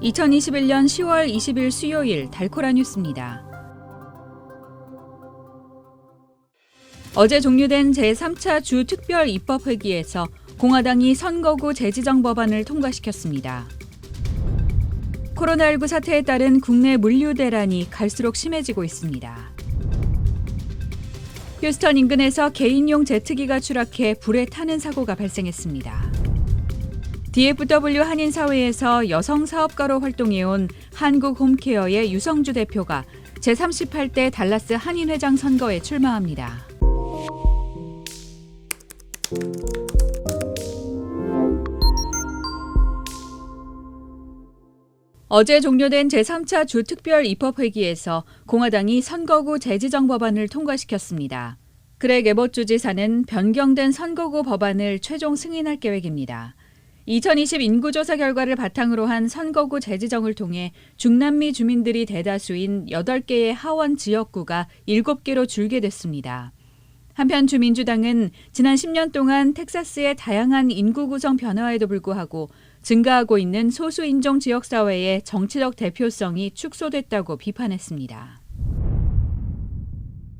2021년 10월 20일 수요일 달코라 뉴스입니다. 어제 종료된 제3차 주 특별 입법회기에서 공화당이 선거구 재지정 법안을 통과시켰습니다. 코로나19 사태에 따른 국내 물류 대란이 갈수록 심해지고 있습니다. 휴스턴 인근에서 개인용 제트기가 추락해 불에 타는 사고가 발생했습니다. DFW 한인사회에서 여성 사업가로 활동해온 한국홈케어의 유성주 대표가 제38대 달라스 한인회장 선거에 출마합니다. 어제 종료된 제3차 주 특별 입법회기에서 공화당이 선거구 재지정 법안을 통과시켰습니다. 그렉 에봇 주지사는 변경된 선거구 법안을 최종 승인할 계획입니다. 2020 인구조사 결과를 바탕으로 한 선거구 재지정을 통해 중남미 주민들이 대다수인 8개의 하원 지역구가 7개로 줄게 됐습니다. 한편 주민주당은 지난 10년 동안 텍사스의 다양한 인구 구성 변화에도 불구하고 증가하고 있는 소수인종 지역사회의 정치적 대표성이 축소됐다고 비판했습니다.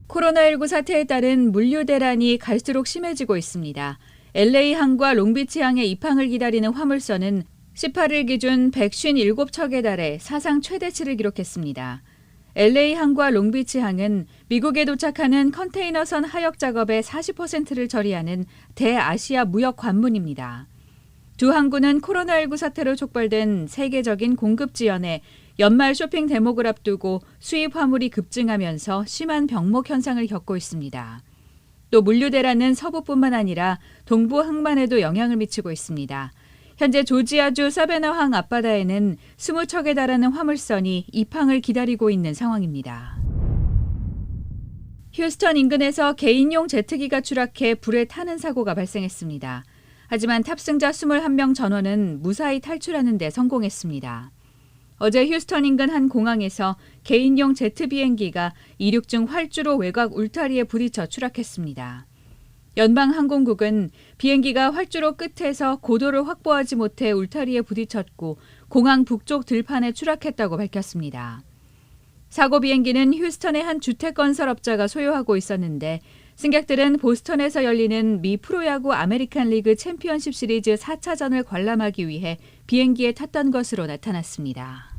코로나19 사태에 따른 물류 대란이 갈수록 심해지고 있습니다. LA항과 롱비치항의 입항을 기다리는 화물선은 18일 기준 157척에 달해 사상 최대치를 기록했습니다. LA항과 롱비치항은 미국에 도착하는 컨테이너선 하역 작업의 40%를 처리하는 대아시아 무역 관문입니다. 두 항구는 코로나19 사태로 촉발된 세계적인 공급 지연에 연말 쇼핑 대목을 앞두고 수입 화물이 급증하면서 심한 병목 현상을 겪고 있습니다. 또 물류 대란은 서부뿐만 아니라 동부 항만에도 영향을 미치고 있습니다. 현재 조지아주 사베나항 앞바다에는 20척에 달하는 화물선이 입항을 기다리고 있는 상황입니다. 휴스턴 인근에서 개인용 제트기가 추락해 불에 타는 사고가 발생했습니다. 하지만 탑승자 21명 전원은 무사히 탈출하는 데 성공했습니다. 어제 휴스턴 인근 한 공항에서 개인용 제트 비행기가 이륙 중 활주로 외곽 울타리에 부딪혀 추락했습니다. 연방항공국은 비행기가 활주로 끝에서 고도를 확보하지 못해 울타리에 부딪혔고 공항 북쪽 들판에 추락했다고 밝혔습니다. 사고 비행기는 휴스턴의 한 주택건설업자가 소유하고 있었는데 승객들은 보스턴에서 열리는 미 프로야구 아메리칸 리그 챔피언십 시리즈 4차전을 관람하기 위해 비행기에 탔던 것으로 나타났습니다.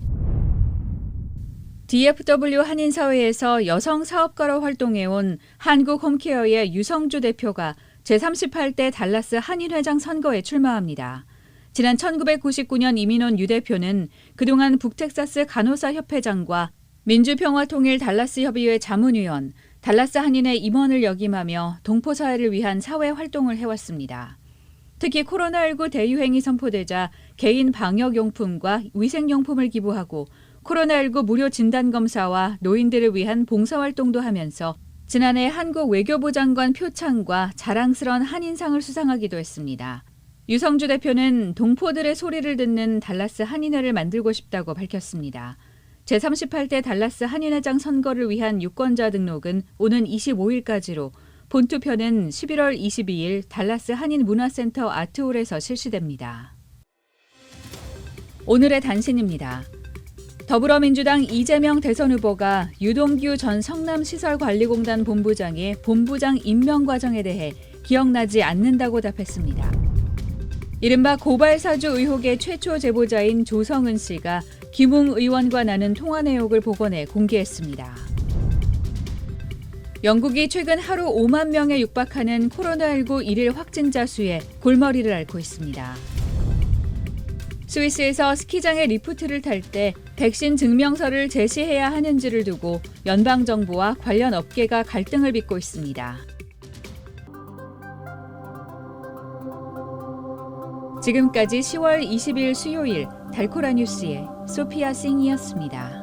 DFW 한인사회에서 여성 사업가로 활동해온 한국홈케어의 유성주 대표가 제38대 달라스 한인회장 선거에 출마합니다. 지난 1999년 이민온 유 대표는 그동안 북텍사스 간호사협회장과 민주평화통일 달라스협의회 자문위원, 달라스 한인회 임원을 역임하며 동포사회를 위한 사회 활동을 해왔습니다. 특히 코로나19 대유행이 선포되자 개인 방역용품과 위생용품을 기부하고 코로나19 무료 진단검사와 노인들을 위한 봉사활동도 하면서 지난해 한국 외교부 장관 표창과 자랑스러운 한인상을 수상하기도 했습니다. 유성주 대표는 동포들의 소리를 듣는 달라스 한인회를 만들고 싶다고 밝혔습니다. 제38대 달라스 한인회장 선거를 위한 유권자 등록은 오는 25일까지로 본투표는 11월 22일 달라스 한인문화센터 아트홀에서 실시됩니다. 오늘의 단신입니다. 더불어민주당 이재명 대선 후보가 유동규 전 성남시설관리공단 본부장의 본부장 임명 과정에 대해 기억나지 않는다고 답했습니다. 이른바 고발사주 의혹의 최초 제보자인 조성은 씨가 김웅 의원과 나눈 통화 내역을 복원해 공개했습니다. 영국이 최근 하루 5만 명에 육박하는 코로나19 일일 확진자 수에 골머리를 앓고 있습니다. 스위스에서 스키장의 리프트를 탈 때 백신 증명서를 제시해야 하는지를 두고 연방정부와 관련 업계가 갈등을 빚고 있습니다. 지금까지 10월 20일 수요일 달코라 뉴스의 소피아 싱이었습니다.